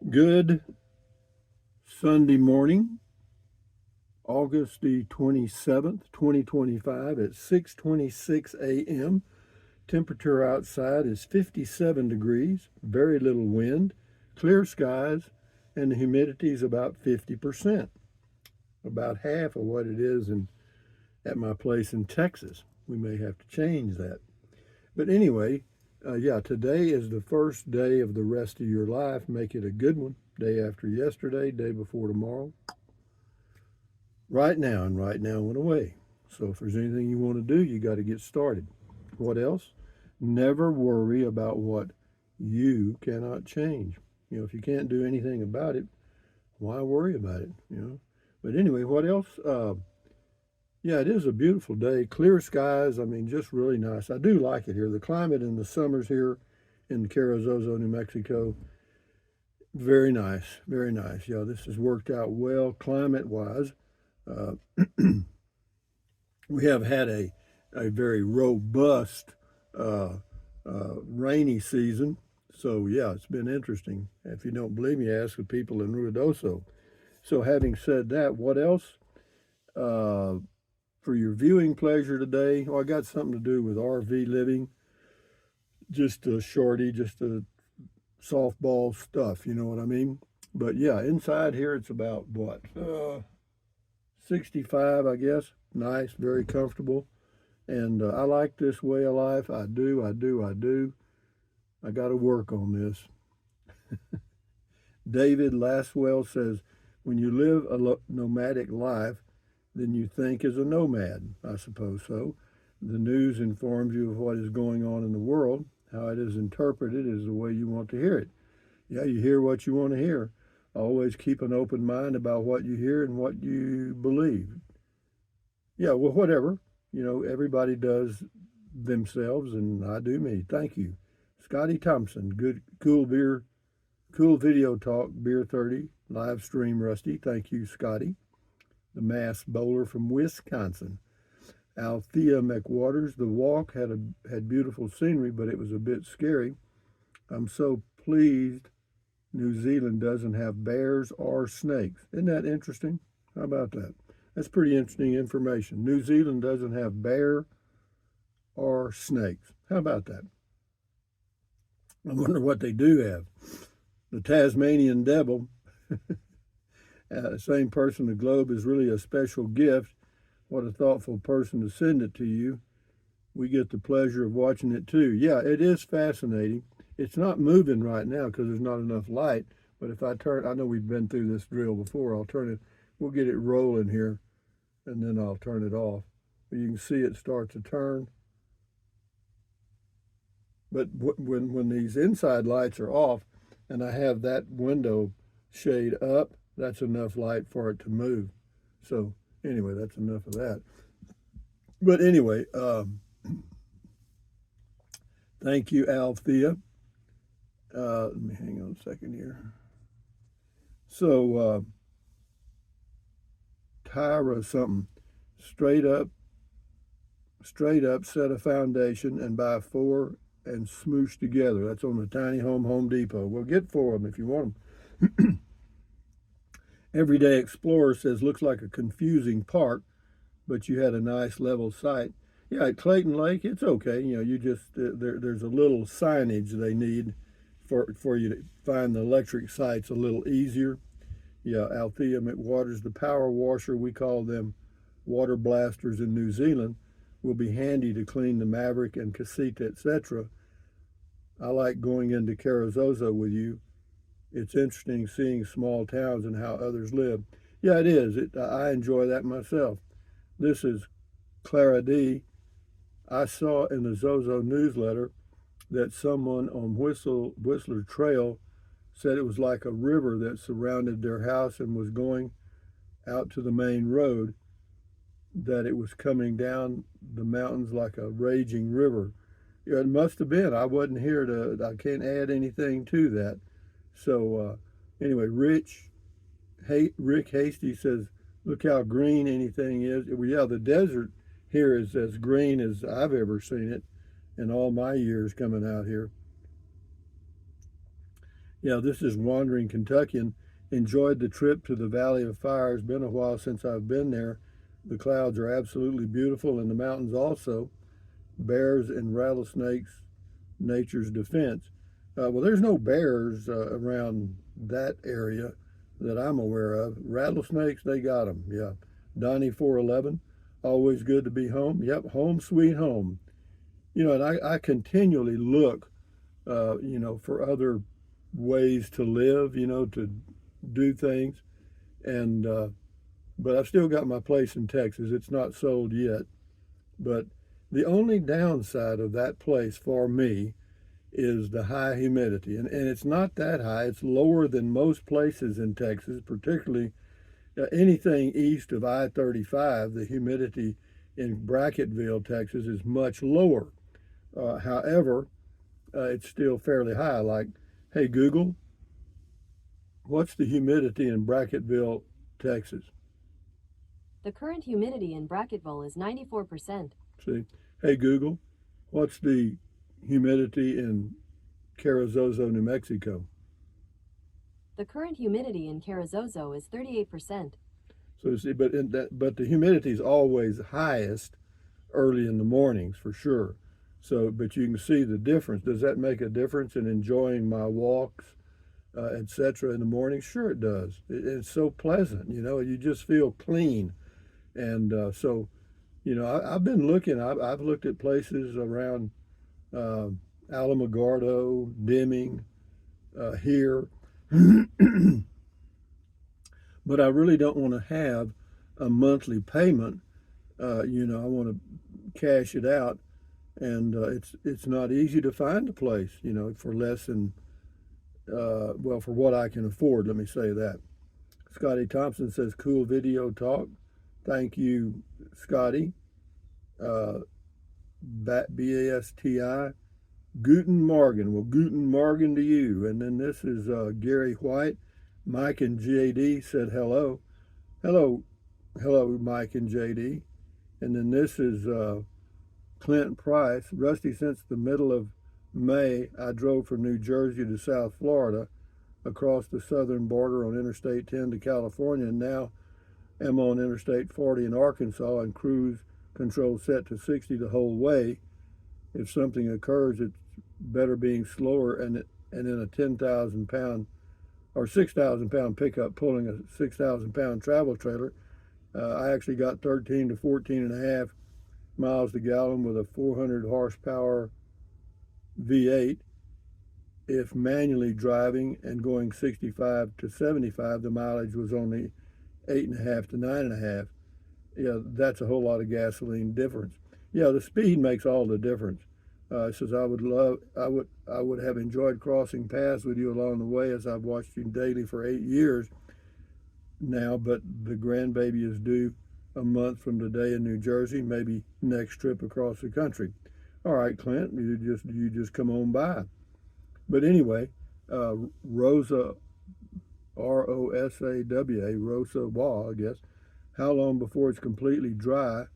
Good Sunday morning, August the 27th, 2025 at 6:26 a.m. Temperature outside is 57 degrees, very little wind, clear skies, and the humidity is about 50%, about half of what it is at my place in Texas. We may have to change that. But anyway, yeah, today is the first day of the rest of your life. Make it a good one. Day after yesterday, day before tomorrow. Right now, and right now went away. So if there's anything you want to do, you got to get started. What else? Never worry about what you cannot change. If you can't do anything about it, why worry about it? But anyway, what else? Yeah, it is a beautiful day. Clear skies. I mean, just really nice. I do like it here. The climate in the summers here in Carrizozo, New Mexico, very nice. Very nice. Yeah, this has worked out well climate wise. Uh, we have had a very robust rainy season. So, yeah, it's been interesting. If you don't believe me, ask the people in Ruidoso. So, having said that, what else? Uh, for your viewing pleasure today, I got something to do with RV living, just a shorty, just a softball stuff, you know what I mean? But yeah, inside here it's about what? 65, I guess. Nice, very comfortable. And I like this way of life. I do, I do, I do. I got to work on this. David Laswell says, when you live a nomadic life, then you think as a nomad. I suppose so. The news informs you of what is going on in the world. How it is interpreted is the way you want to hear it. Yeah, you hear what you want to hear. Always keep an open mind about what you hear and what you believe. Yeah, well, whatever. Everybody does themselves, and I do me. Thank you. Scotty Thompson, good, cool beer, cool video talk, Beer 30, live stream Rusty. Thank you, Scotty. The mass bowler from Wisconsin. Althea McWaters, the walk had beautiful scenery, but it was a bit scary. I'm so pleased New Zealand doesn't have bears or snakes. Isn't that interesting? How about that? That's pretty interesting information. New Zealand doesn't have bear or snakes. How about that? I wonder what they do have. The Tasmanian devil, same person, the globe is really a special gift. What a thoughtful person to send it to you. We get the pleasure of watching it too. Yeah, it is fascinating. It's not moving right now because there's not enough light. But if I turn, I know we've been through this drill before. I'll turn it, we'll get it rolling here, and then I'll turn it off. But you can see it start to turn. But when these inside lights are off, and I have that window shade up, that's enough light for it to move. So anyway, that's enough of that. But anyway, thank you, Althea. Let me hang on a second here. So Tyra something, straight up, straight up, set a foundation and buy four and smoosh together. That's on the Tiny Home Depot. Well, get four of them if you want them. Everyday Explorer says looks like a confusing park, but you had a nice level site. Yeah, at Clayton Lake, it's okay. You just there's a little signage they need for you to find the electric sites a little easier. Yeah, Althea McWaters, the power washer, we call them water blasters in New Zealand, will be handy to clean the Maverick and Casita, etc. I like going into Carrizozo with you. It's interesting seeing small towns and how others live. Yeah, it is. I enjoy that myself. This is Clara D. I saw in the Zozo newsletter that someone on Whistler Trail said it was like a river that surrounded their house and was going out to the main road, that it was coming down the mountains like a raging river. Yeah, it must have been. I wasn't here I can't add anything to that. So, anyway, Rick Hasty says, look how green anything is. Well, yeah, the desert here is as green as I've ever seen it in all my years coming out here. Yeah, this is Wandering Kentuckian. Enjoyed the trip to the Valley of Fire. It's been a while since I've been there. The clouds are absolutely beautiful, and the mountains also. Bears and rattlesnakes, nature's defense. Well, there's no bears around that area that I'm aware of. Rattlesnakes, they got them. Yeah. Donnie 411, always good to be home. Yep, home sweet home. And I continually look, for other ways to live, to do things. And but I've still got my place in Texas. It's not sold yet. But the only downside of that place for me is the high humidity. And it's not that high. It's lower than most places in Texas, particularly anything east of I-35. The humidity in Brackettville, Texas, is much lower. However, it's still fairly high. Like, hey, Google, what's the humidity in Brackettville, Texas? The current humidity in Brackettville is 94%. See, hey, Google, what's the humidity in Carrizozo, New Mexico? The current humidity in Carrizozo is 38%. So see, but the humidity is always highest early in the mornings for sure. So, but you can see the difference. Does that make a difference in enjoying my walks, etc. in the morning? Sure, it does. It's so pleasant. You just feel clean, and so I've been looking. I've looked at places around uh, Alamogordo, Deming, here, but I really don't want to have a monthly payment. I want to cash it out, and it's not easy to find a place, for less than well, for what I can afford. Let me say that. Scotty Thompson says, "Cool video talk." Thank you, Scotty. Uh, BASTI. Guten Morgen. Well, Guten Morgen to you. And then this is Gary White. Mike and JD said hello. Hello, hello, Mike and JD. And then this is Clint Price. Rusty, since the middle of May, I drove from New Jersey to South Florida, across the southern border on Interstate 10 to California, and now am on Interstate 40 in Arkansas and cruise control set to 60 the whole way. If something occurs, it's better being slower and in a 10,000 pound or 6,000 pound pickup pulling a 6,000 pound travel trailer. I actually got 13 to 14 and a half miles to gallon with a 400 horsepower V8. If manually driving and going 65 to 75, the mileage was only 8.5 to 9.5. Yeah, that's a whole lot of gasoline difference. Yeah, the speed makes all the difference. Says I would have enjoyed crossing paths with you along the way, as I've watched you daily for 8 years now. But the grandbaby is due a month from today in New Jersey. Maybe next trip across the country. All right, Clint, you just come on by. But anyway, Rosa, Rosawa, Rosa Wah, I guess. How long before it's completely dry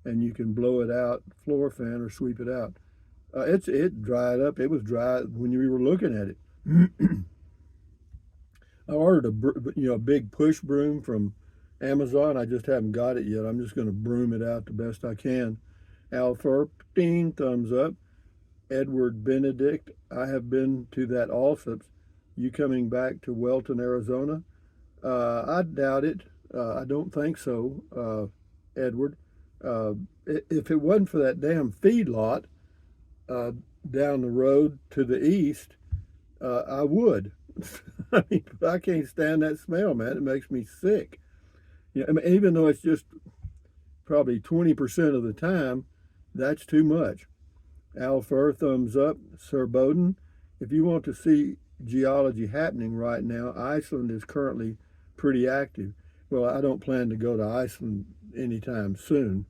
and you can blow it out, floor fan, or sweep it out? It dried up. It was dry when you were looking at it. I ordered a big push broom from Amazon. I just haven't got it yet. I'm just going to broom it out the best I can. Al Thorpe, thumbs up. Edward Benedict, I have been to that Allsup's. You coming back to Welton, Arizona? I doubt it. I don't think so, Edward. Uh, if it wasn't for that damn feedlot uh, down the road to the east, I would. I mean, I can't stand that smell, man. It makes me sick. I mean, even though it's just probably 20% of the time, that's too much. Al Fur, thumbs up. Sir Bowden, if you want to see geology happening right now, Iceland is currently pretty active. Well, I don't plan to go to Iceland anytime soon,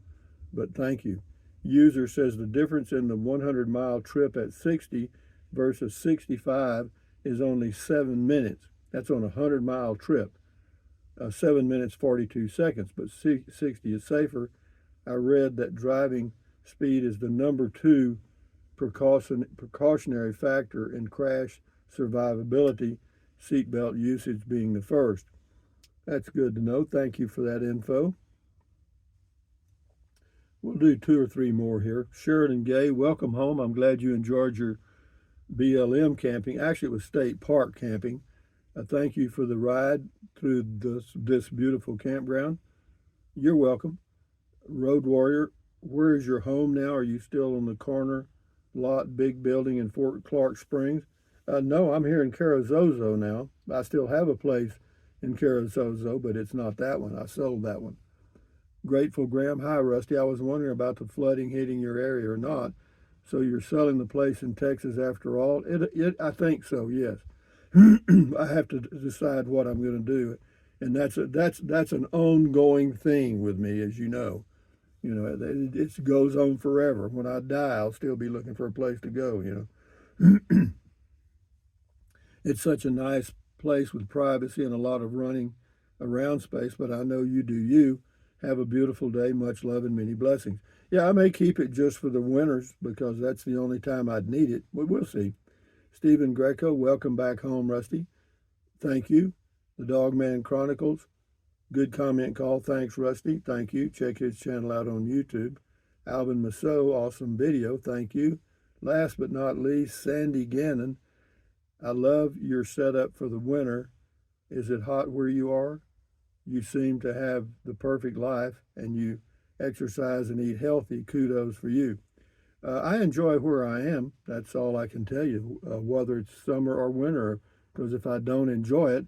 but thank you. User says the difference in the 100-mile trip at 60 versus 65 is only 7 minutes. That's on a 100-mile trip. 7 minutes 42 seconds, but 60 is safer. I read that driving speed is the number two precautionary factor in crash survivability, seatbelt usage being the first. That's good to know. Thank you for that info. We'll do 2 or 3 more here. Sheridan Gay, welcome home. I'm glad you enjoyed your BLM camping. Actually, it was state park camping. Thank you for the ride through this beautiful campground. You're welcome. Road Warrior, where is your home now? Are you still on the corner lot, big building in Fort Clark Springs? No, I'm here in Carrizozo now. I still have a place in Carrizozo, but it's not that one. I sold that one. Grateful Graham, hi Rusty. I was wondering about the flooding hitting your area or not. So you're selling the place in Texas after all? I think so. Yes. I have to decide what I'm going to do, and that's an ongoing thing with me, as you know. You know, it goes on forever. When I die, I'll still be looking for a place to go. You know, it's such a nice place with privacy and a lot of running around space. But I know you do you. Have a beautiful day. Much love and many blessings. Yeah, I may keep it just for the winters because that's the only time I'd need it. We'll see. Stephen Greco, welcome back home, Rusty. Thank you. The Dogman Chronicles, good comment call. Thanks, Rusty. Thank you. Check his channel out on YouTube. Alvin Masso, awesome video. Thank you. Last but not least, Sandy Gannon. I love your setup for the winter. Is it hot where you are? You seem to have the perfect life and you exercise and eat healthy. Kudos for you. I enjoy where I am. That's all I can tell you, whether it's summer or winter, because if I don't enjoy it,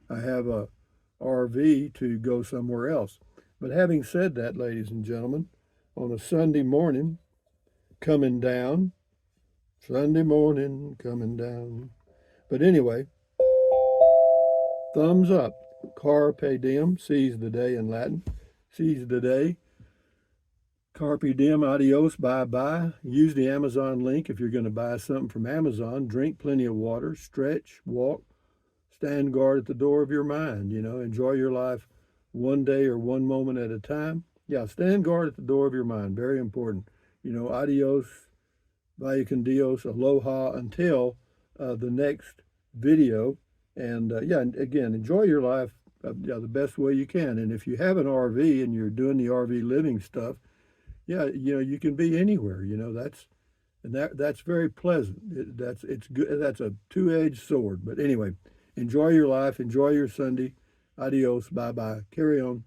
I have a RV to go somewhere else. But having said that, ladies and gentlemen, on a Sunday morning, coming down, Sunday morning, coming down. But anyway, thumbs up. Carpe diem, seize the day in Latin. Seize the day. Carpe diem, adios, bye-bye. Use the Amazon link if you're going to buy something from Amazon. Drink plenty of water, stretch, walk, stand guard at the door of your mind. You know, enjoy your life one day or one moment at a time. Yeah, stand guard at the door of your mind. Very important. You know, adios, vaya con Dios, aloha, until the next video. And yeah, again, enjoy your life the best way you can. And if you have an RV and you're doing the RV living stuff, yeah, you know, you can be anywhere. You know, that's very pleasant. It's good. That's a two-edged sword. But anyway, enjoy your life. Enjoy your Sunday. Adios. Bye bye. Carry on.